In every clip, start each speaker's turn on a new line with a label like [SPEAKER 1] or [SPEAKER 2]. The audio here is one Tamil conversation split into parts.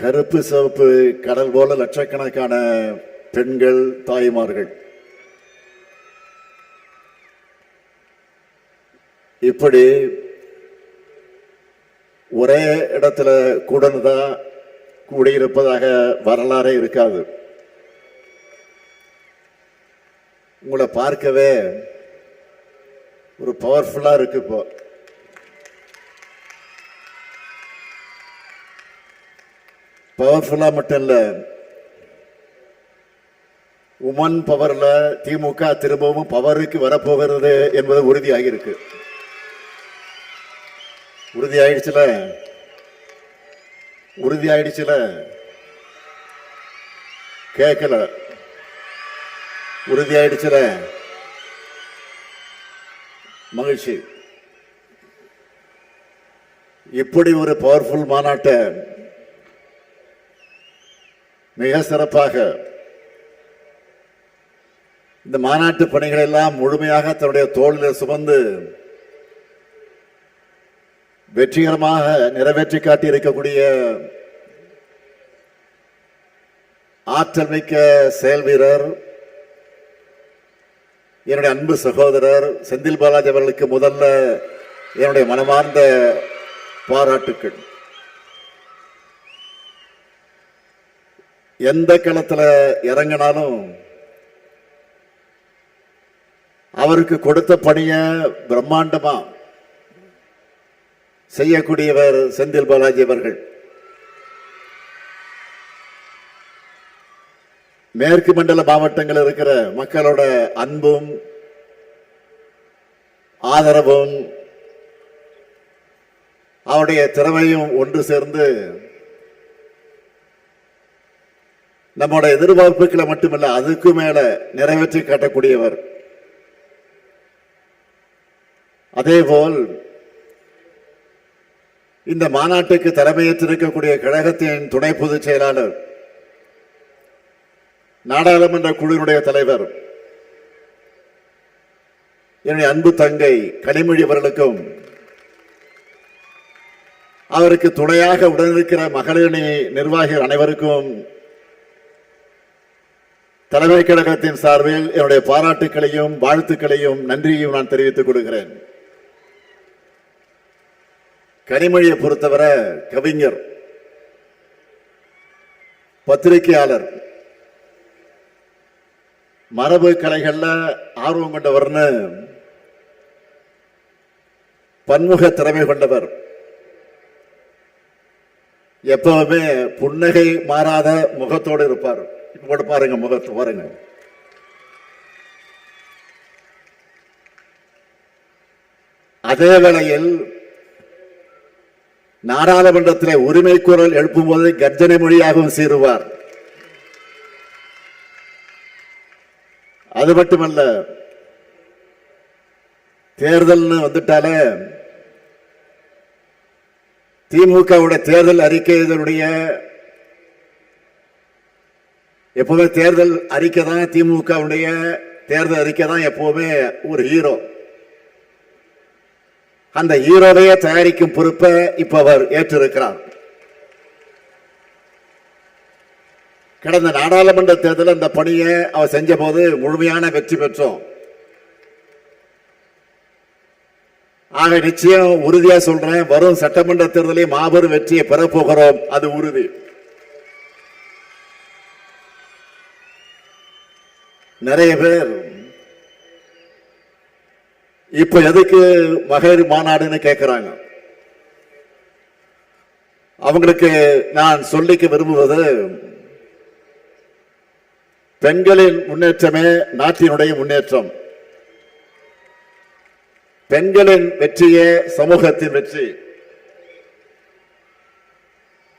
[SPEAKER 1] கருப்பு சிவப்பு கடல் போல லட்சக்கணக்கான பெண்கள், தாய்மார்கள் இப்படி ஒரே இடத்துல கூடதான் கூடியிருப்பதாக வரலாறே இருக்காது. உங்களை பார்க்கவே ஒரு பவர்ஃபுல்லா இருக்கு. இப்போ பவர்ஃபுல்லா மட்டும் இல்ல, உமன் பவர்ல திமுக திரும்பவும் பவருக்கு வரப்போகிறது என்பது உறுதியாகியிருக்கு. உறுதியாயிடுச்சுல கேட்கல, உறுதியாயிடுச்சுல மகிழ்ச்சி. இப்படி ஒரு பவர்ஃபுல் மாநாட்டை மிக சிறப்பாக இந்த மாநாட்டு பணிகள் எல்லாம் முழுமையாக தன்னுடைய தோளில் சுமந்து வெற்றிகரமாக நிறைவேற்றி காட்டி இருக்கக்கூடிய ஆற்றல் மிக்க செயல் வீரர், என்னுடைய அன்பு சகோதரர் செந்தில் பாலாஜி அவர்களுக்கு முதல்ல என்னுடைய மனமார்ந்த பாராட்டுக்கள். எந்த களத்தில் இறங்கினாலும் அவருக்கு கொடுத்த பணியை பிரம்மாண்டமா செய்யக்கூடியவர் செந்தில் பாலாஜி அவர்கள். மேற்கு மண்டல மாவட்டங்கள் இருக்கிற மக்களோட அன்பும் ஆதரவும் அவருடைய திறமையும் ஒன்று சேர்ந்து நம்மோட எதிர்பார்ப்புகளை மட்டுமல்ல அதுக்கு மேல நிறைவேற்றி காட்டக்கூடியவர். அதேபோல் இந்த மாநாட்டுக்கு தலைமையேற்றிருக்கக்கூடிய கழகத்தின் துணை பொதுச் செயலாளர், நாடாளுமன்ற குழுவினுடைய தலைவர், என்னுடைய அன்பு தங்கை கனிமொழி அவர்களுக்கும் அவருக்கு துணையாக உடனிருக்கிற மகளிரணி நிர்வாகிகள் அனைவருக்கும் தலைமை கழகத்தின் சார்பில் என்னுடைய பாராட்டுக்களையும் வாழ்த்துக்களையும் நன்றியையும் நான் தெரிவித்துக் கொள்கிறேன். கனிமொழியை பொறுத்தவரை கவிஞர், பத்திரிகையாளர், மரபு கலைகள்ல ஆர்வம் கொண்டவர்னு பன்முக திறமை கொண்டவர். எப்பவுமே புன்னகை மாறாத முகத்தோடு இருப்பார். இப்ப பாருங்க, முகத்தை பாருங்க. அதே வேளையில் நாடாளுமன்றத்தில் உரிமை குரல் எழுப்பும் போது கர்ஜனை மொழியாகவும் சீருவார். அது மட்டுமல்ல, தேர்தல் வந்துட்டாலே திமுகவுடைய தேர்தல் அறிக்கைகளுடைய எப்பவுமே தேர்தல் அறிக்கை தான், திமுகவுடைய தேர்தல் அறிக்கை தான் எப்பவுமே ஒரு ஹீரோ. அந்த ஹீரோவையே தயாரிக்கும் பொறுப்பை இப்ப அவர் ஏற்றிருக்கிறார். கடந்த நாடாளுமன்ற தேர்தல் அந்த பணியை அவர் செஞ்ச போது முழுமையான வெற்றி பெற்றோம். ஆக நிச்சயம் உறுதியா சொல்றேன், வரும் சட்டமன்ற தேர்தலில் மாபெரும் வெற்றியை பெறப்போகிறோம், அது உறுதி. நிறைய பேர் இப்ப எதுக்கு மகளிர் மாநாடுன்னு கேட்கிறாங்க. அவங்களுக்கு நான் சொல்லிக்க விரும்புவது, பெண்களின் முன்னேற்றமே நாட்டினுடைய முன்னேற்றம். பெண்களின் வெற்றியே சமூகத்தின் வெற்றி.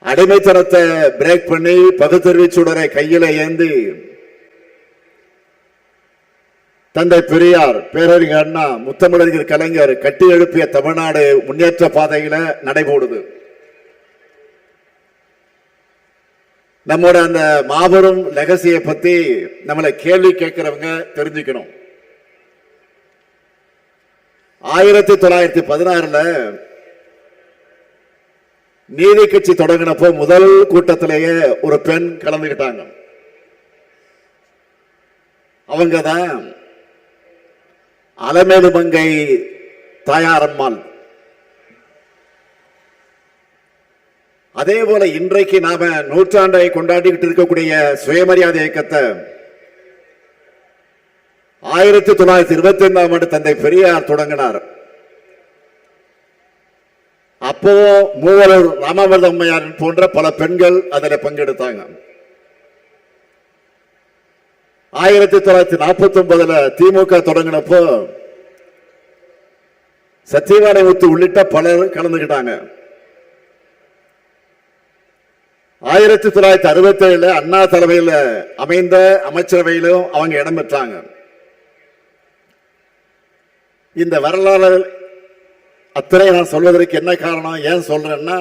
[SPEAKER 1] அடிமைத்தனத்தை பிரேக் பண்ணி பகுத்தறிவு சுடரை கையில ஏந்தி தந்தை பெரியார், பேரறிஞர் அண்ணா, முத்தமிழறிஞர் கலைஞர் கட்டி எழுப்பிய தமிழ்நாடு முன்னேற்ற பாதையில நடைபோடுது. நம்மோட அந்த மாபெரும் லெகசியை பத்தி நம்மளை கேள்வி கேட்கிறவங்க தெரிஞ்சுக்கணும். 1916 நீதி கட்சி தொடங்கினப்போ முதல் கூட்டத்திலேயே ஒரு பெண் கலந்துகிட்டாங்க. அவங்கதான் அலமேலு மங்கை தாயாரம்மாள். அதே போல இன்றைக்கு நாம நூற்றாண்டை கொண்டாடிக்கிட்டு இருக்கக்கூடிய சுயமரியாதை இயக்கத்தை 1925ஆம் ஆண்டு தந்தை பெரியார் தொடங்கினார். அப்போ மூவலூர் ராமாமிர்த அம்மையார் போன்ற பல பெண்கள் அதில் பங்கெடுத்தாங்க. 1949 திமுக தொடங்கினப்போ சத்தியவாரமுத்து உள்ளிட்ட பலர் கலந்துகிட்டாங்க. 1967 அண்ணா தலைமையில் அமைந்த அமைச்சரவையிலும் அவங்க இடம் பெற்றாங்க. இந்த வரலாறு அத்தனை நான் சொல்வதற்கு என்ன காரணம், ஏன் சொல்றேன்னா,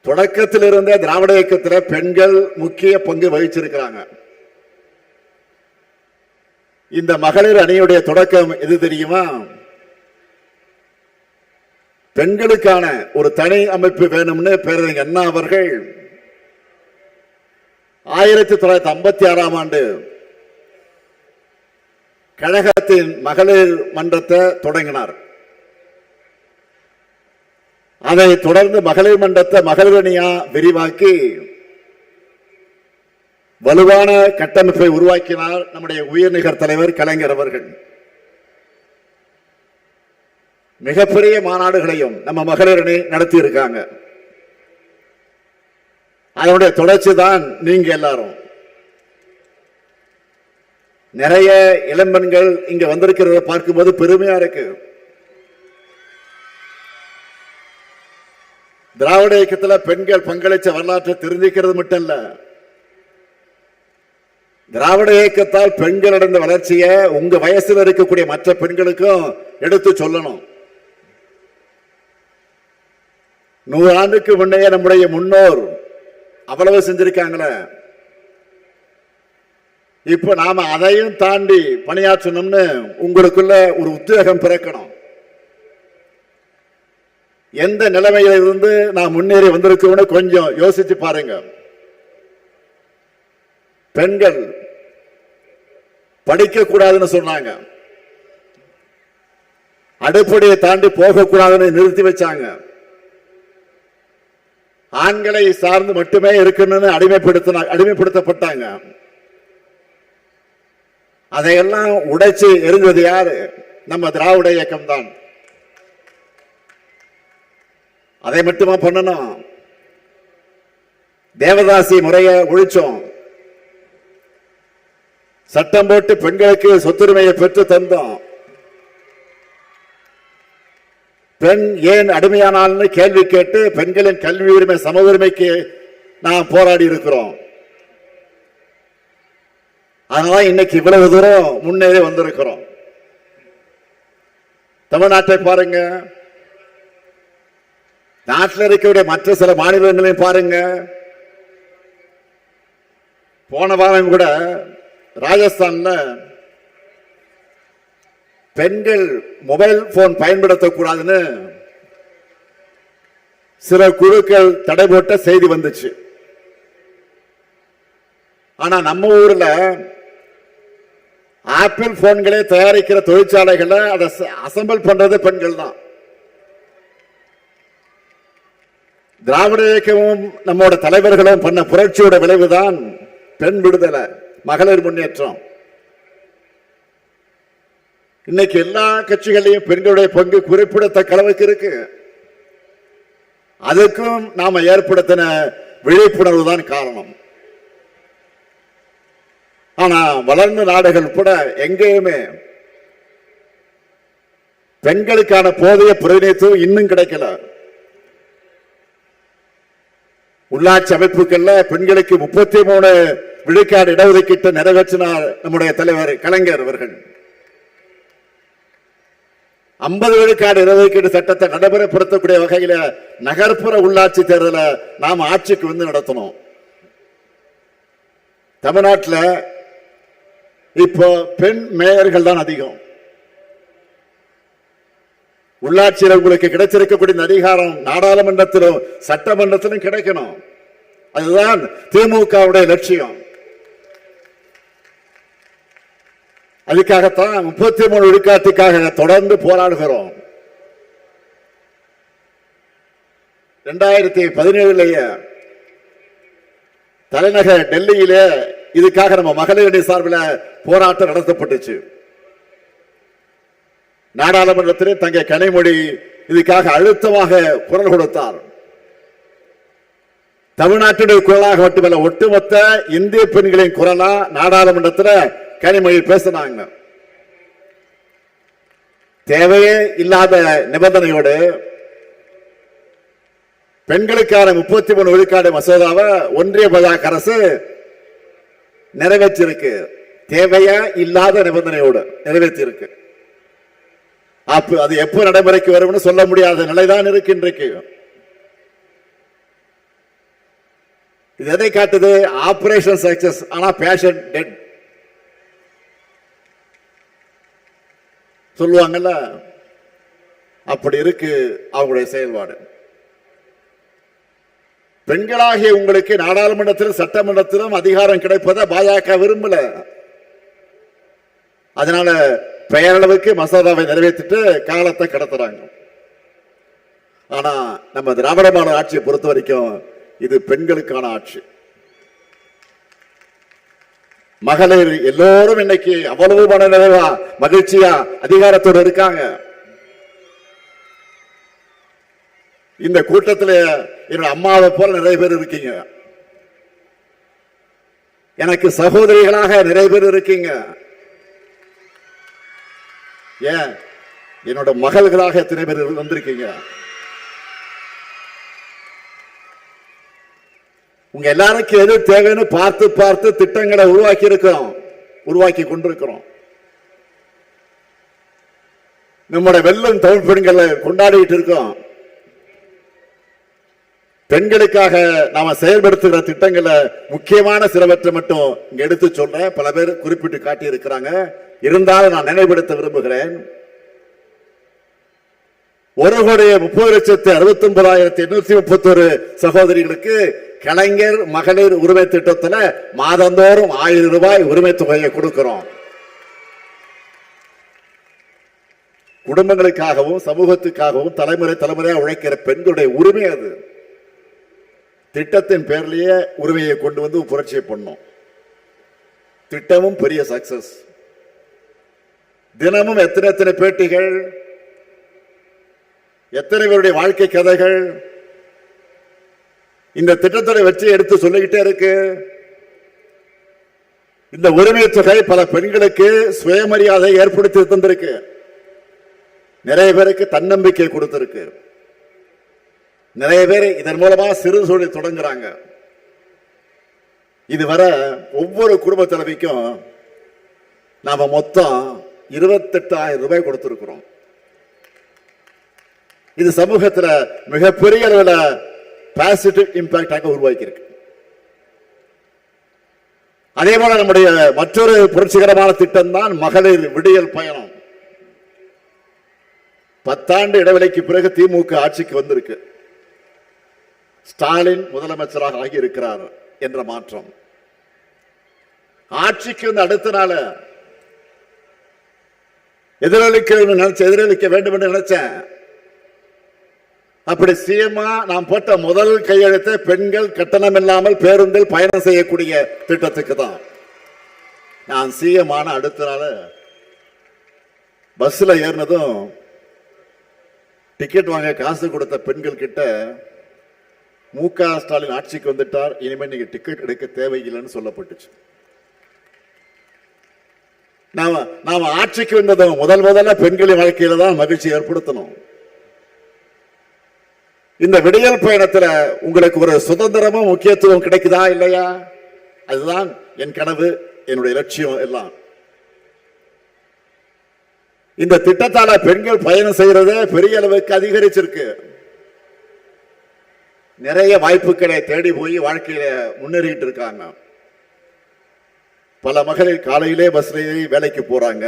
[SPEAKER 1] தொடக்கத்தில் இருந்த திராவிட இயக்கத்தில் பெண்கள் முக்கிய பங்கு வகிச்சிருக்கிறாங்க. இந்த மகளிர் அணியுடைய தொடக்கம் எது தெரியுமா? பெண்களுக்கான ஒரு தனி அமைப்பு வேணும்னு பேரறிஞர் அண்ணா அவர்கள் 1956ஆம் ஆண்டு கழகத்தின் மகளிர் மன்றத்தை தொடங்கினார். அதை தொடர்ந்து மகளிர் மன்றத்தை மகளிர் அணியா விரிவாக்கி வலுவான கட்டமைப்பை உருவாக்கினார் நம்முடைய உயர்நிகர் தலைவர் கலைஞர் அவர்கள். மிகப்பெரிய மாநாடுகளையும் நம்ம மகளிர் அணி நடத்தி இருக்காங்க. அதனுடைய தொடர்ச்சி தான் நீங்க எல்லாரும். நிறைய இளம்பெண்கள் இங்க வந்திருக்கிறத பார்க்கும்போது பெருமையா இருக்கு. திராவிட இயக்கத்தில் பெண்கள் பங்களிச்ச வரலாற்றை தெரிஞ்சுக்கிறது மட்டும் இல்ல, திராவிட இயக்கத்தால் பெண்கள் அடைந்த வளர்ச்சியை உங்க வயசில் இருக்கக்கூடிய மற்ற பெண்களுக்கும் எடுத்து சொல்லணும். 100 ஆண்டுக்கு முன்னையே நம்முடைய முன்னோர் அவ்வளவு செஞ்சிருக்காங்களே, இப்ப நாம அதையும் தாண்டி பணியாற்றணும்னு உங்களுக்குள்ள ஒரு உத்வேகம் பிறக்கணும். எந்த நிலைமையில இருந்து நான் முன்னேறி வந்திருக்கோம்னு கொஞ்சம் யோசிச்சு பாருங்க. பெண்கள் படிக்க கூடாதுன்னு சொன்னாங்க, அடுப்படியை தாண்டி போக கூடாதுன்னு நிறுத்தி வச்சாங்க. ஆண்களை சார்ந்து மட்டுமே இருக்கணும்னு அடிமைப்படுத்தப்பட்டாங்க. அதையெல்லாம் உடைச்சு எரிஞ்சது யாரு? நம்ம திராவிட இயக்கம் தான். அதை மட்டுமா பண்ணணும்? தேவதாசி முறையை ஒழிச்சோம். சட்டம் போட்டு பெண்களுக்கு சொத்துரிமையை பெற்று தந்தோம். பெண் ஏன் அடிமையானால்னு கேள்வி கேட்டு பெண்களின் கல்வி உரிமை சம உரிமைக்கு நாம் போராடி இருக்கிறோம். அதனால இன்னைக்கு இவ்வளவு தூரம் முன்னேறி வந்திருக்கிறோம். தமிழ்நாட்டை பாருங்க, நாட்டில் இருக்கக்கூடிய மற்ற சில மாநிலங்களையும் பாருங்க. போன வாரம் கூட ராஜஸ்தான்ல பெண்கள் மொபைல் போன் பயன்படுத்தக்கூடாதுன்னு சில குழுக்கள் தடை போட்ட செய்தி வந்துச்சு. ஆனா நம்ம ஊர்ல ஆப்பிள் போன்களை தயாரிக்கிற தொழிற்சாலைகளை அதை அசம்பிள் பண்றது பெண்கள் தான். திராவிட இயக்கமும் நம்மோட தலைவர்களும் பண்ண புரட்சியோட விளைவுதான் பெண் விடுதலை, மகளிர் முன்னேற்றம். இன்னைக்கு எல்லா கட்சிகளையும் பெண்களுடைய பங்கு குறிப்பிடத்தக்க அளவுக்கு இருக்கு. அதுக்கும் நாம ஏற்படுத்தின விழிப்புணர்வு தான் காரணம். ஆனா வளர்ந்த நாடுகள் கூட எங்கேயுமே பெண்களுக்கான போதிய பிரதிநிதித்துவம் இன்னும் கிடைக்கல. உள்ளாட்சி அமைப்புகள்ல பெண்களுக்கு 33 விழுக்காடு இடஒதுக்கீட்டு நிறைவேற்றினார் நம்முடைய தலைவர் கலைஞர் அவர்கள். 50 விழுக்காடு இடஒதுக்கீடு சட்டத்தை நடைமுறைப்படுத்தக்கூடிய வகையில நகர்ப்புற உள்ளாட்சி தேர்தலை நாம் ஆட்சிக்கு வந்து நடத்தணும். தமிழ்நாட்டில் இப்போ பெண் மேயர்கள் தான் அதிகம். உள்ளாட்சியில் உங்களுக்கு கிடைச்சிருக்கக்கூடிய அதிகாரம் நாடாளுமன்றத்திலும் சட்டமன்றத்திலும் கிடைக்கணும். அதுதான் திமுகவுடைய லட்சியம். அதுக்காகத்தான் 33 விழுக்காட்டுக்காக தொடர்ந்து போராடுகிறோம். 2017 தலைநகர் டெல்லியிலே இதுக்காக நம்ம மகளிரணி சார்பில் போராட்டம் நடத்தப்பட்டுச்சு. நாடாளுமன்றத்திலே தங்க கனிமொழி இதுக்காக அழுத்தமாக குரல் கொடுத்தார். தமிழ்நாட்டுடைய குரலாக மட்டுமல்ல, ஒட்டுமொத்த இந்திய பெண்களின் குரலா நாடாளுமன்றத்தில் கனிமொழி பேசினாங்க. தேவையே இல்லாத நிபந்தனையோடு பெண்களுக்கான 33 விழுக்காடு மசோதாவை ஒன்றிய பாஜக அரசு நிறைவேற்றிருக்கு. தேவையா இல்லாத நிபந்தனையோடு நிறைவேற்றிருக்கு. அது எப்போ நடைமுறைக்கு வரும் சொல்ல முடியாத நிலைதான் இருக்கு இன்றைக்கு. இது எதை காட்டுது? ஆபரேஷன் சக்சஸ், ஆனா பேஷன் டெட் சொல்லுவாங்கல்ல, அப்படி இருக்கு அவங்களுடைய செயல்பாடு. பெண்களாகிய உங்களுக்கு நாடாளுமன்றத்திலும் சட்டமன்றத்திலும் அதிகாரம் கிடைப்பதை பாஜக விரும்பல. அதனால பெயரளவுக்கு மசோதாவை நிறைவேற்றிட்டு காலத்தை கடத்துறாங்க. ஆனா நம்ம திராவிட மாடல் ஆட்சியை பொறுத்த வரைக்கும் இது பெண்களுக்கான ஆட்சி. மகளிர் எல்லோரும் இன்னைக்கு அவ்வளவு மன நிறைவா மகிழ்ச்சியா அதிகாரத்தோடு இருக்காங்க. இந்த கூட்டத்தில் என்னோட அம்மாவை போல நிறைய பேர் இருக்கீங்க. எனக்கு சகோதரிகளாக நிறைய பேர் இருக்கீங்க. ஏன் என்னோட மகள்களாக எத்தனை பேர் வந்திருக்கீங்க. உங்க எல்லாருக்கும் எது தேவைன்னு பார்த்து பார்த்து திட்டங்களை உருவாக்கி கொண்டிருக்கிறோம். நம்முடைய வெள்ளம் தமிழ் பெண்களை கொண்டாடிட்டு இருக்கோம். பெண்களுக்காக நாம செயல்படுத்துகிற திட்டங்களை முக்கியமான சிலவற்றை மட்டும் இங்க எடுத்து சொல்றேன். பல பேர் குறிப்பிட்டு காட்டி இருக்கிறாங்க. இருந்தாலும் நான் நினைவுபடுத்த விரும்புகிறேன். 1,30,69,831 சகோதரிகளுக்கு கலைஞர் மகளிர் உரிமை திட்டத்தில் மாதந்தோறும் 1000 ரூபாய் உரிமை தொகையை கொடுக்கிறோம். குடும்பங்களுக்காகவும் சமூகத்துக்காகவும் தலைமுறையாக உழைக்கிற பெண்களுடைய உரிமை அது. திட்டத்தின் பேர்லயே உரிமையை கொண்டு வந்து புரட்சியை பண்ணோம். திட்டமும் பெரிய சக்சஸ். தினமும் எத்தனை பேட்டிகள், எத்தனை பேருடைய வாழ்க்கை கதைகள் இந்த திட்டத்தோட வெற்றியை எடுத்து சொல்லிக்கிட்டே இருக்கு. இந்த உரிமை தொகை பல பெண்களுக்கு சுயமரியாதை ஏற்படுத்தி தந்திருக்கு. நிறைய பேருக்கு தன்னம்பிக்கை கொடுத்திருக்கு. நிறைய பேர் இதன் மூலமா சிறு தொழில் தொடங்குறாங்க. இதுவரை ஒவ்வொரு குடும்ப தலைவிக்கும் நாம மொத்தம் 28,000 ரூபாய் கொடுத்திருக்கிறோம். இது சமூகத்தில் மிகப்பெரிய அளவில் பாசிட்டிவ் இம்பாக்டாக உருவாக்கி இருக்கு. அதே போல நம்முடைய மற்றொரு புரட்சிகரமான திட்டம் தான் மகளிர் விடியல் பயணம். 10 ஆண்டு இடைவெளிக்கு பிறகு திமுக ஆட்சிக்கு வந்திருக்கு. ஸ்டாலின் முதலமைச்சராக ஆகி இருக்கிறார் என்ற மாற்றம். ஆட்சிக்கு வந்து அடுத்த நாள் எதிரொலிக்க வேண்டும் என்று நினைச்சேன். அப்படி சிஎம்மா நாம் போட்ட முதல் கையெழுத்து பெண்கள் கட்டணம் இல்லாமல் பேருந்தில் பயணம் செய்யக்கூடிய திட்டத்துக்கு தான். நான் சிஎம் ஆன அடுத்த நாள் பஸ்ல ஏறினதும் டிக்கெட் வாங்க காசு கொடுத்த பெண்கள் கிட்ட மு.க. ஸ்டாலின் ஆட்சிக்கு வந்துட்டார், இனிமே நீங்க டிக்கெட் எடுக்க தேவையில்லைன்னு சொல்லப்பட்டுச்சு. நாம ஆட்சிக்கு வந்ததும் முதல்ல பெண்களின் வாழ்க்கையில தான் மகிழ்ச்சி ஏற்படுத்தணும். இந்த விடியல் பயணத்துல உங்களுக்கு ஒரு சுதந்திரமும் முக்கியத்துவம் கிடைக்குதா இல்லையா? அதுதான் என் கனவு, என்னுடைய லட்சியம் எல்லாம். இந்த திட்டத்தால பெண்கள் பயணம் செய்யறதே பெரிய அளவுக்கு அதிகரிச்சிருக்கு. நிறைய வாய்ப்புகளை தேடி போய் வாழ்க்கையில முன்னேறிட்டு இருக்காங்க. பல மகளிர் காலையிலே பஸ்ல வேலைக்கு போறாங்க.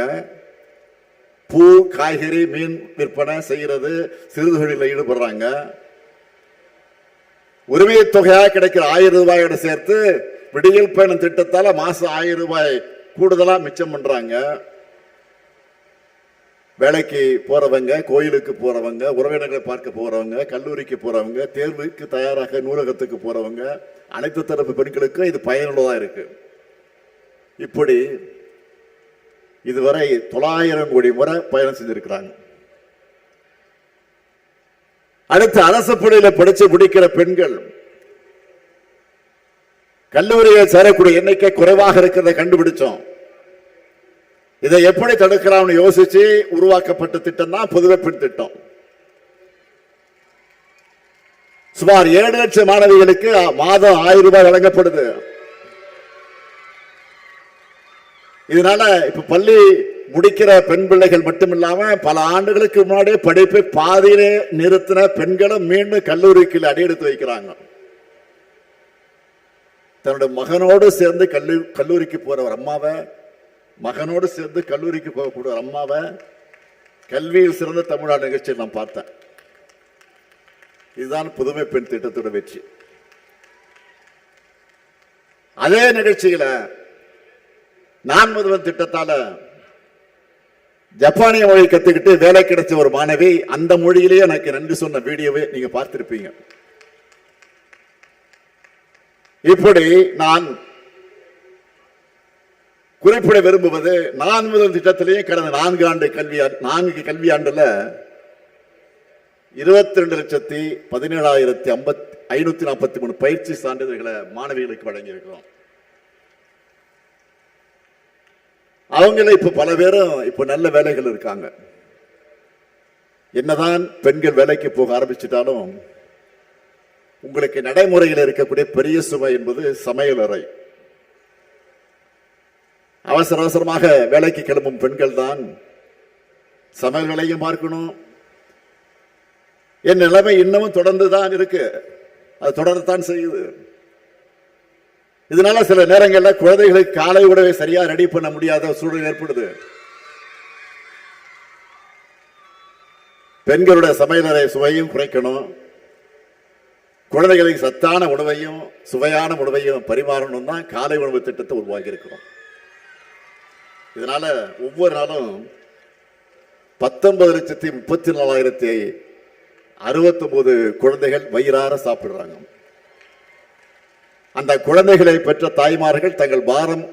[SPEAKER 1] பூ, காய்கறி, மீன் விற்பனை செய்யறது, சிறு தொழிலில் ஈடுபடுறாங்க. உரிமை தொகையாக கிடைக்கிற 1000 ரூபாயோட சேர்த்து விடியல் பயணம் திட்டத்தால மாசம் 1000 ரூபாய் கூடுதலா மிச்சம் பண்றாங்க. வேலைக்கு போறவங்க, கோயிலுக்கு போறவங்க, உறவினர்களை பார்க்க போறவங்க, கல்லூரிக்கு போறவங்க, தேர்வுக்கு தயாராக நூலகத்துக்கு போறவங்க, அனைத்து தரப்பு பெண்களுக்கும் இது பயனுள்ளதா இருக்கு. இப்படி இதுவரை 900 கோடி முறை பயணம் செஞ்சிருக்கிறாங்க. அடுத்து அரசு பள்ளியில படிச்சு முடிக்கிற பெண்கள் கல்லூரியில் சேரக்கூடிய எண்ணிக்கை குறைவாக இருக்கிறத கண்டுபிடிச்சோம். இதை எப்படி தடுக்கலாம்னு யோசிச்சு உருவாக்கப்பட்ட திட்டம் தான் புதுமை பெண் திட்டம். சுமார் 7 லட்சம் மாணவிகளுக்கு மாதம் 1000 ரூபாய் வழங்கப்படுது. இதனால இப்ப பள்ளி முடிக்கிற பெண் பிள்ளைகள் மட்டுமில்லாம பல ஆண்டுகளுக்கு முன்னாடியே படிப்பை பாதியிலே நிறுத்தின பெண்களும் மீண்டும் கல்லூரிக்கு அடியெடுத்து வைக்கிறாங்க. தன்னுடைய மகனோடு சேர்ந்து கல்லூரிக்கு போற ஒரு அம்மாவை, மகனோடு சேர்ந்து கல்லூரிக்கு போகக்கூடிய ஒரு அம்மாவை கல்வியில் சிறந்த தமிழ்நாடு நிகழ்ச்சியை நான் பார்த்தேன். இதுதான் புதுமை பெண் திட்டத்தோட வெற்றி. அதே நிகழ்ச்சியில நான் முதல்வன் திட்டத்தால ஜப்பானிய மொழி கத்துக்கிட்டு வேலை கிடைச்ச ஒரு மாணவி அந்த மொழியிலேயே எனக்கு நன்றி சொன்ன வீடியோவை நீங்க பார்த்திருப்பீங்க. இப்படி நான் குறிப்பிட விரும்புவது, நான் முதல் திட்டத்திலேயே கடந்த 4 கல்வியாண்டுல 22,17,543 பயிற்சி சான்றிதழ்களை மாணவிகளுக்கு வழங்கி இருக்கிறோம். அவங்கள இப்ப பல பேரும் இப்ப நல்ல வேலைகள் இருக்காங்க. என்னதான் பெண்கள் வேலைக்கு போக ஆரம்பிச்சிட்டாலும் உங்களுக்கு நடைமுறையில் இருக்கக்கூடிய பெரிய சுமை என்பது சமையலறை. அவசர அவசரமாக வேலைக்கு கிளம்பும் பெண்கள் தான் சமையல் வேலையும் பார்க்கணும். என் நிலைமை இன்னமும் தொடர்ந்து தான் இருக்கு, அது தொடர்ந்துதான் செய்யுது. இதனால சில நேரங்களில் குழந்தைகளுக்கு காலை உணவை சரியா ரெடி பண்ண முடியாத சூழல் ஏற்படுது. பெண்களுடைய சமையலறை சுவையும் குறைக்கணும், குழந்தைகளுக்கு சத்தான உணவையும் சுவையான உணவையும் பரிமாறணும் தான் காலை உணவு திட்டத்தை உருவாக்கி இருக்கிறோம். இதனால ஒவ்வொரு நாளும் 19,34,069 குழந்தைகள் வயிறார சாப்பிடுறாங்க. அந்த குழந்தைகளை பெற்ற தாய்மார்கள் தங்கள் பாரம்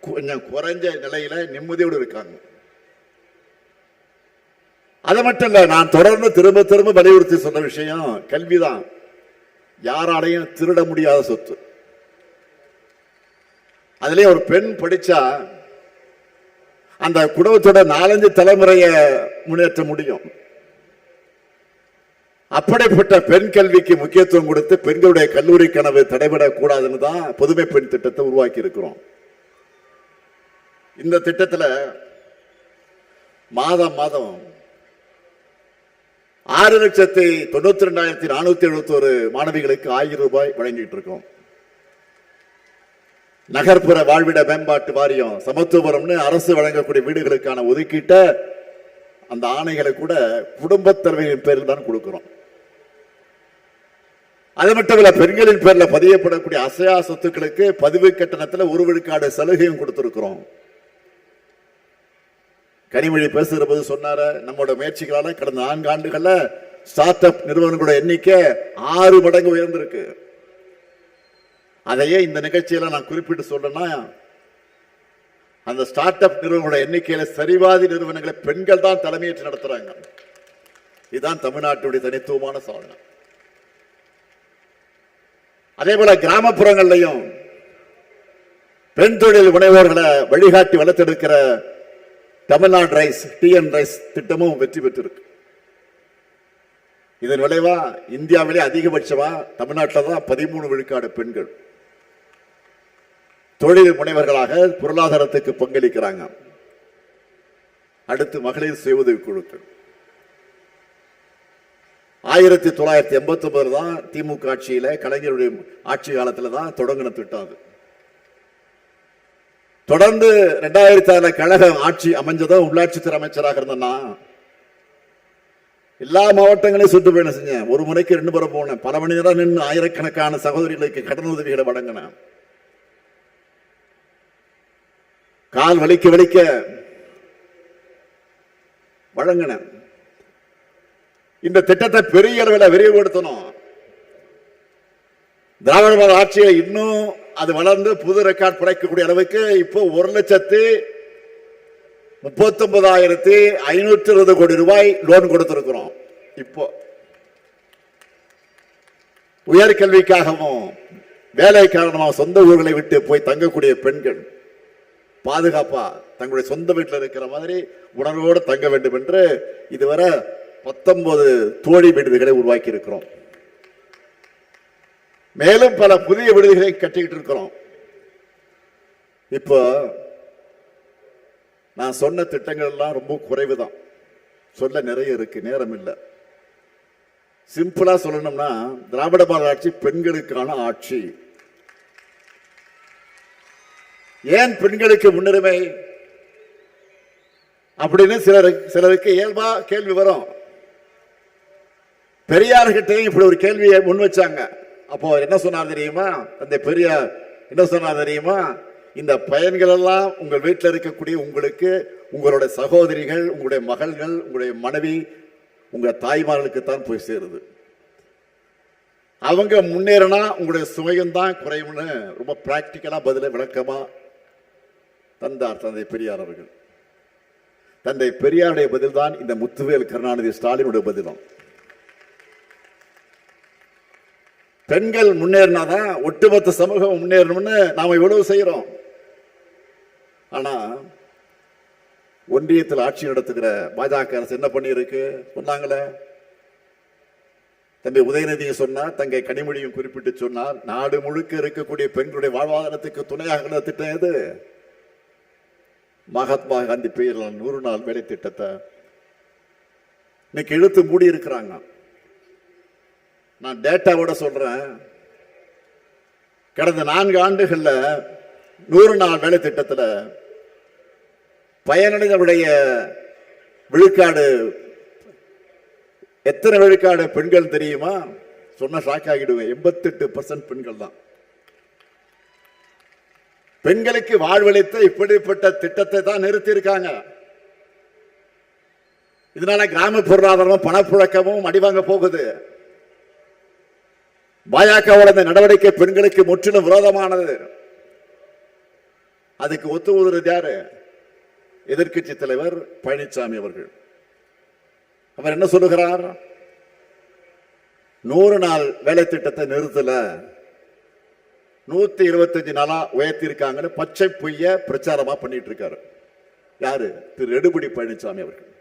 [SPEAKER 1] கொஞ்சம் குறைஞ்ச நிலையில நிம்மதியோடு இருக்காங்க. அது மட்டும் இல்ல, நான் தொடர்ந்து திரும்ப திரும்ப வலியுறுத்தி சொன்ன விஷயம் கல்விதான். யாராலையும் திருட முடியாத சொத்து. அதுலயே ஒரு பெண் படிச்சா அந்த குடும்பத்தோட 4-5 தலைமுறையை முன்னேற்ற முடியும். அப்படிப்பட்ட பெண் கல்விக்கு முக்கியத்துவம் கொடுத்து பெண்களுடைய கல்லூரி கனவு தடைபடக்கூடாதுன்னு தான் புதுமை பெண் திட்டத்தை உருவாக்கி இருக்கிறோம். இந்த திட்டத்தில் மாதம் 6,92,471 மாணவிகளுக்கு 1000 ரூபாய் வழங்கிட்டு இருக்கோம். நகர்ப்புற வாழ்விட மேம்பாட்டு வாரியம் சமத்துவபுரம்னு அரசு வழங்கக்கூடிய வீடுகளுக்கான ஒதுக்கீட்ட அந்த ஆணைகளை கூட குடும்ப தலைவரின் பேரில் தான் கொடுக்கிறோம். அது மட்டும் இல்ல, பெண்களின் பேர்ல பதியப்படக்கூடிய அசையா சொத்துக்களுக்கு பதிவு கட்டணத்தில் 1 விழுக்காடு சலுகையும் கொடுத்திருக்கிறோம். கனிமொழி பேசுகிற போது சொன்னார, நம்மளோட முயற்சிகளால கடந்த 4 ஆண்டுகள்ல ஸ்டார்ட் அப் நிறுவனங்களோட எண்ணிக்கை 6 மடங்கு உயர்ந்திருக்கு. அதையே இந்த நிகழ்ச்சியில நான் குறிப்பிட்டு சொல்றேன்னா, அந்த ஸ்டார்ட் அப் நிறுவனங்களோட எண்ணிக்கையில சரிவாதி நிறுவனங்களை பெண்கள் தான் தலைமையேற்று நடத்துறாங்க. இதுதான் தமிழ்நாட்டுடைய தனித்துவமான சாதனை. அதே போல கிராமப்புறங்கள்லையும் பெண் தொழில் முனைவோர்களை வழிகாட்டி வளர்த்தெடுக்கிற தமிழ்நாடு ரைஸ், டிஎன் ரைஸ் திட்டமும் வெற்றி பெற்றிருக்கு. இதன் விளைவா இந்தியாவிலே அதிகபட்சமா தமிழ்நாட்டில் தான் 13 விழுக்காடு பெண்கள் தொழில் முனைவர்களாக பொருளாதாரத்துக்கு பங்களிக்கிறாங்க. அடுத்து மகளிர் சுய உதவி குழுக்கள் 1989 தான் திமுக ஆட்சியில, கலைஞருடைய ஆட்சி காலத்துல தான் தொடங்கின திட்டம். அது தொடர்ந்து 2006 கழக ஆட்சி அமைஞ்சதும் உள்ளாட்சித்துறை அமைச்சராக இருந்தேன்னா எல்லா மாவட்டங்களையும் சுற்றுப்பயணம் செஞ்சேன். ஒரு முறைக்கு 2 முறை போனேன். பல மணி நேரம் நின்று ஆயிரக்கணக்கான சகோதரிகளுக்கு கடன் உதவிகளை வழங்கினேன். கால் வலிக்க வலிக்க வழங்கினேன். இந்த திட்டத்தை பெரிய அளவில் விரிவுபடுத்தணும். திராவிட மாடல் ஆட்சியை இன்னும் அது வளர்ந்து புது ரெக்கார்ட் படைக்கக்கூடிய அளவுக்கு இப்போ 1,39,520 கோடி ரூபாய் லோன் கொடுத்திருக்கிறோம். இப்போ உயர்கல்விக்காகவும் வேலை காரணமாக சொந்த ஊர்களை விட்டு போய் தங்கக்கூடிய பெண்கள் பாதுகாப்பா தங்களுடைய சொந்த வீட்டில் இருக்கிற மாதிரி உணர்வோடு தங்க வேண்டும் என்று இதுவரை 19 தோழி விடுதிகளை உருவாக்கி இருக்கிறோம். மேலும் பல புதிய விடுதிகளை கட்டிக்கிட்டு இருக்கிறோம். இப்போ நான் சொன்ன திட்டங்கள் எல்லாம் ரொம்ப குறைவுதான், சொல்ல நிறைய இருக்கு, நேரம் இல்லை. சிம்பிளா சொல்லணும்னா திராவிட மாடல் ஆட்சி பெண்களுக்கான ஆட்சி. ஏன் பெண்களுக்கு முன்னுரிமை அப்படின்னு சிலருக்கு இயல்பா கேள்வி வரும். பெரியார்கிட்டையும் இப்படி ஒரு கேள்வியை முன் வச்சாங்க. அப்போ என்ன சொன்னார் தெரியுமா? அந்த பெரியார் என்ன சொன்னார் தெரியுமா? இந்த பயன்கள் எல்லாம் உங்கள் வீட்டில் இருக்கக்கூடிய உங்களுக்கு, உங்களுடைய சகோதரிகள், உங்களுடைய மகள்கள், உங்களுடைய மனைவி, உங்க தாய்மார்களுக்கு தான் போய் சேருது. அவங்க முன்னேறினா உங்களுடைய சுமையும் தான் குறையும்னு ரொம்ப பிராக்டிக்கலா பதில விளக்கமா தந்தார் தந்தை பெரியார் அவர்கள். தந்தை பெரியாருடைய பதில் தான் இந்த முத்துவேல் கருணாநிதி ஸ்டாலினுடைய பதிலும். பெண்கள் முன்னேறினாதான் ஒட்டுமொத்த சமூகம் முன்னேறணும்னு நாம இவ்வளவு செய்யறோம். ஆனா ஒன்றியத்தில் ஆட்சி நடத்துகிற பாஜக அரசு என்ன பண்ணி இருக்கு சொன்னாங்களே. தந்தை உதயநிதியை சொன்னார், தங்கை கனிமொழியும் குறிப்பிட்டு சொன்னார், நாடு முழுக்க இருக்கக்கூடிய பெண்களுடைய வாழ்வாதாரத்துக்கு துணையாக திட்டம் எது? மகாத்மா காந்தி பெயரில் 100 நாள் வேலை திட்டத்தை இன்னைக்கு இழுத்து மூடி இருக்கிறாங்க. நான் டேட்டாவோட சொல்றேன். கடந்த 4 ஆண்டுகள்ல 100 நாள் வேலை திட்டத்தில் பயனடைந்தவருடைய விழுக்காடு எத்தனை விழுக்காடு பெண்கள் தெரியுமா? சொன்ன ஷாக் ஆகிடுவேன். 88% பெண்கள் தான். பெண்களுக்கு வாழ்வளித்த இப்படிப்பட்ட திட்டத்தை தான் நிறுத்தி இருக்காங்க. இதனால கிராம பொருளாதாரமும் பணப்புழக்கமும் அடிவாங்க போகுது. பாஜகவோட இந்த நடவடிக்கை பெண்களுக்கு முற்றிலும் விரோதமானது. அதுக்கு ஒத்து ஊதுறது யாரு? எதிர்கட்சி தலைவர் பழனிசாமி அவர்கள். அவர் என்ன சொல்லுகிறார்? 100 நாள் வேலை திட்டத்தை நிறுத்தல, 125 நாளா உயர்த்திருக்காங்கன்னு பச்சை பொய்ய பிரச்சாரமா பண்ணிட்டு இருக்காரு. யாரு? திரு எடப்பாடி பழனிசாமி அவர்கள்.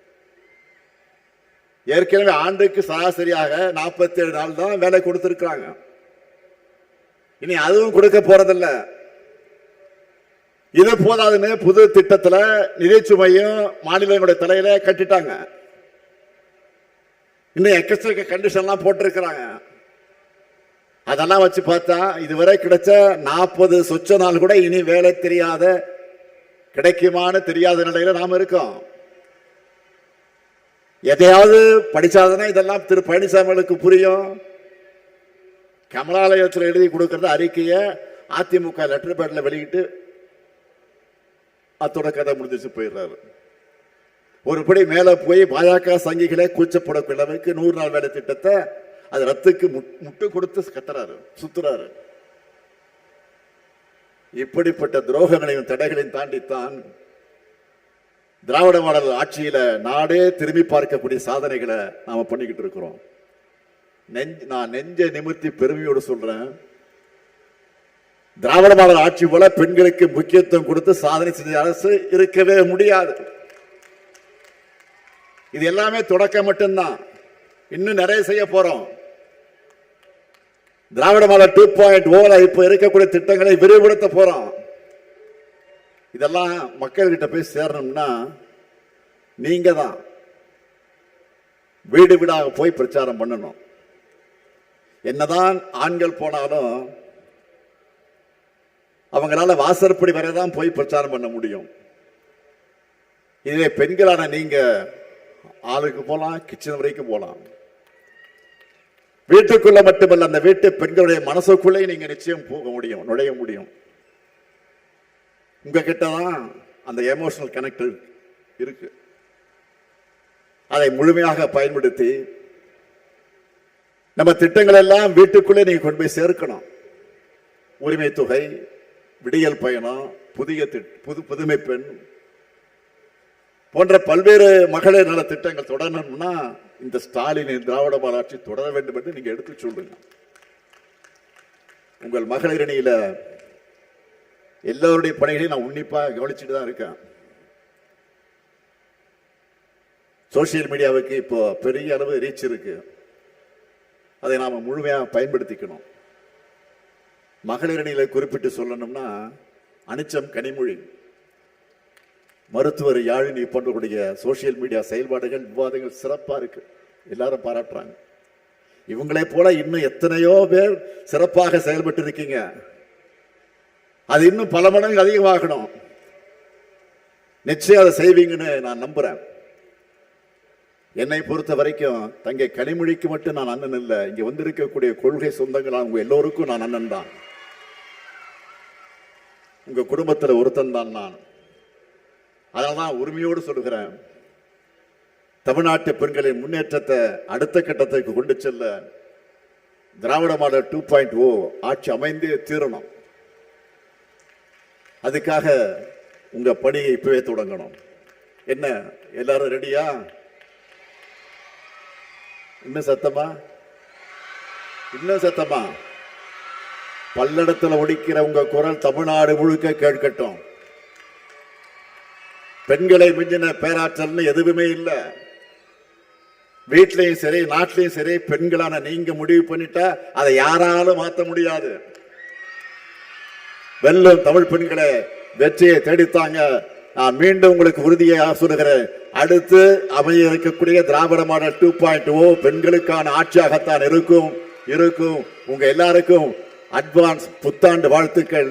[SPEAKER 1] ஏற்கனவே ஆண்டுக்கு சராசரியாக 47 நாள் தான் வேலை கொடுத்திருக்காங்க. இனி அதுவும் கொடுக்க போறதில்ல. இது போதாதுன்னு புது திட்டத்தில் நிதிச்சுமையும் மாநிலங்களுடைய தலையில கட்டிட்டாங்க. இன்னும் எக்கச்சக்க கண்டிஷன்லாம் போட்டிருக்கிறாங்க. அதெல்லாம் வச்சு பார்த்தா இதுவரை கிடைச்ச 40 சொச்ச நாள் கூட இனி வேலை தெரியாத, கிடைக்குமான்னு தெரியாத நிலையில நாம இருக்கோம். எதையாவது படிச்சாதானே இதெல்லாம் திரு பழனிசாமிகளுக்கு புரியும். கமலாலயத்தில் எழுதி கொடுக்கறது அறிக்கையை அதிமுக லெட்டர் பேட்ல வெளியிட்டு அத்தோட கதை முடிஞ்சிச்சு போயிடுறாரு. ஒருபடி மேல போய் பாஜக சங்கிகளை கூச்சப்படக்கூடிய அளவுக்கு 100 நாள் வேலை திட்டத்தை அது ரத்துக்கு முட்டு கொடுத்து கத்துறாரு, சுத்துறாரு. இப்படிப்பட்ட துரோகங்களையும் தடைகளையும் தாண்டித்தான் திராவிட மாடல் ஆட்சியில நாடே திரும்பி பார்க்கக்கூடிய சாதனைகளை நாம பண்ணிக்கிட்டு இருக்கிறோம். நான் நெஞ்ச நிமிர்த்தி பெருமையோடு சொல்றேன், திராவிட மாடல் ஆட்சி போல பெண்களுக்கு முக்கியத்துவம் கொடுத்து சாதனை செஞ்ச அரசு இருக்கவே முடியாது. இது எல்லாமே தொடக்கம் மட்டும்தான். இன்னும் நிறைய செய்ய போறோம். திராவிட மாடல் 2.0 இப்ப இருக்கக்கூடிய திட்டங்களை விரிவுபடுத்த போறோம். இதெல்லாம் மக்கள்கிட்ட போய் சேரணும்னா நீங்க தான் வீடு வீடாக போய் பிரச்சாரம் பண்ணணும். என்னதான் ஆண்கள் போனாலும் அவங்களால வாசற்படி வரைதான் போய் பிரச்சாரம் பண்ண முடியும். இதுவே பெண்களான நீங்க ஆளுக்கு போலாம், கிச்சன் வரைக்கும் போலாம். வீட்டுக்குள்ள மட்டுமல்ல, அந்த வீட்டு பெண்களுடைய மனசுக்குள்ளே நீங்க நிச்சயம் போக முடியும், நுழைய முடியும். உங்ககிட்டதான் அந்த எமோஷனல் கனெக்ட் இருக்கு. அதை முழுமையாக பயன்படுத்தி நம்ம திட்டங்கள் எல்லாம் வீட்டுக்குள்ளே நீங்க கொண்டு போய் சேர்க்கணும். உரிமை தொகை, விடியல் பயணம், புதுமை பெண் போன்ற பல்வேறு மகளிர் நல திட்டங்கள் தொடரணும்னா இந்த ஸ்டாலின் திராவிட மாடல் ஆட்சி தொடர வேண்டும் என்று நீங்க எடுத்து சொல்லுங்க. உங்கள் மகளிர் அணியில எல்லாருடைய பணிகளையும் நான் உன்னிப்பா கவனிச்சுட்டு தான் இருக்கேன். சோசியல் மீடியாவுக்கு இப்போ பெரிய அளவு ரீச் இருக்கு. அதை நாம முழுமையா பயன்படுத்திக்கணும். மகளிர் அணியில குறிப்பிட்டு சொல்லணும்னா அனிச்சம் கனிமொழி, மருத்துவர் யாழினி போன்றக்கூடிய சோசியல் மீடியா செயல்பாடுகள், விவாதங்கள் சிறப்பா இருக்கு. எல்லாரும் பாராட்டுறாங்க. இவங்களை போல இன்னும் எத்தனையோ பேர் சிறப்பாக செயல்பட்டு இருக்கீங்க. அது இன்னும் பல மடங்கு அதிகமாகணும். நிச்சயம் அதை செய்வீங்கன்னு நான் நம்புறேன். என்னை பொறுத்த வரைக்கும் தங்கை கனிமொழிக்கு மட்டும் நான் அண்ணன் இல்லை, இங்க வந்திருக்கக்கூடிய கொள்கை சொந்தங்கள் அவங்க எல்லோருக்கும் நான் அண்ணன் தான். உங்க குடும்பத்தில் ஒருத்தன் தான் நான். அதனால்தான் உரிமையோடு சொல்லுகிறேன், தமிழ்நாட்டு பெண்களின் முன்னேற்றத்தை அடுத்த கட்டத்துக்கு கொண்டு செல்ல திராவிட மாடல் 2.0 ஆட்சி அமைந்தே தீரணும். அதுக்காக உங்க பணியை இப்பவே தொடங்கணும். என்ன எல்லாரும் ரெடியா? இன்னும் சத்தமா? இன்னும் சத்தமா? பல்லடத்தில் ஒடிக்கிற உங்க குரல் தமிழ்நாடு முழுக்க கேட்கட்டும். பெண்களை மிஞ்சின பேராற்றல்னு எதுவுமே இல்லை. வீட்லையும் சரி, நாட்டிலையும் சரி, பெண்களான நீங்க முடிவு பண்ணிட்டா அதை யாராலும் மாற்ற முடியாது. வெல்லும் தமிழ் பெண்களை வெற்றியை தேடித்தாங்க. நான் மீண்டும் உங்களுக்கு உறுதியை சொல்லுகிறேன். அடுத்து அமைய இருக்கக்கூடிய திராவிட மாடல் 2.0 பெண்களுக்கான ஆட்சியாகத்தான் இருக்கும். உங்க எல்லாருக்கும் அட்வான்ஸ் புத்தாண்டு வாழ்த்துக்கள்.